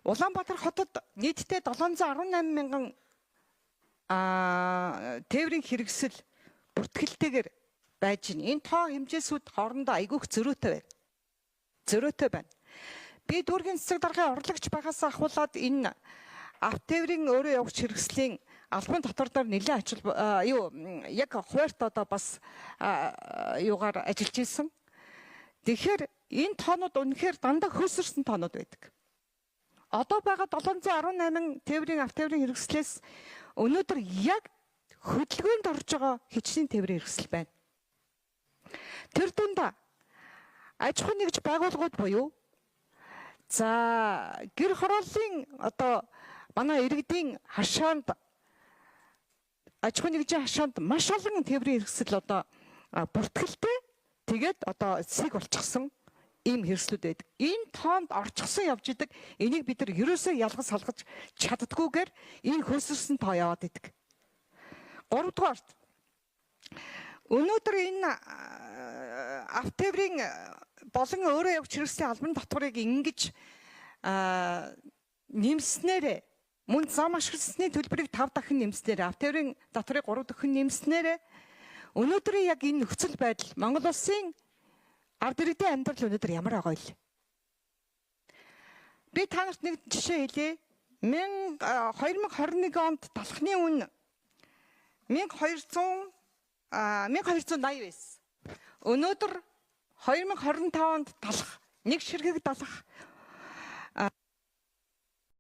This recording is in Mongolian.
Улаанбаатар хотод нийтдээ 718 мянган тээврийн хэрэгсэл бүртгэлтэйгээр байж байна. Энэ тоо хэмжээсүүд хоорондоо айгүйх зөрүүтэй байна. Зөрүүтэй байна. Би дүүргийн цэцэг даргын урлагч байгаас ахуулаад энэ автотээврийн өөрөө явагч хэрэгслийн албан татвар дээр нэлээд яг хуваарт одоо бас юугаар ажиллаж ирсэн. Тэгэхээр энэ тоонууд үнэхээр дандаа хөөсөрсөн тоонууд байдаг. Одоо байгаа 718 тээврийн автотээврийн хэрэгслээс өнөөдөр яг хөдөлгөөнд орж байгаа хичнээн тээврийн хэрэгсэл байна. Тэр дундаа аж ахуй нэгж байгууллагууд буюу за гэр хорооллын одоо манай иргэдийн хашаанд аж ахуй нэгжийн хашаанд маш олон тээврийн хэрэгсэл одоо бүртгэлтэй тэгээд одоо эцсийг болчихсон ийм хэрэгслүүд байдаг. Энэ тоонд орчихсон явж идэг. Энийг бид нар ерөөсөө ялгаж салгаж чаддгүйгээр энэ хөөсөрсөн тоо яваад идэг. 3 дугаарт өнөөдөр энэ автотээврийн болон өөрөө явагч хэрэгслийн албан татварыг ингэж нэмснээрээ мөн зам ашигласны төлбөрийг 5 дахин нэмснээрээ автотээврийн татварыг 3 дахин нэмснээрээ өнөөдрийн яг энэ нөхцөл байдал Монгол улсын ард иргэдийн амьдрал өнөөдөр ямар байгаа вэ? Би та нарт нэг жишээ хэлье. 2021 онд талхны үн 1280 байсан. Өнөөдөр 2025 онд талх нэг ширхэг талах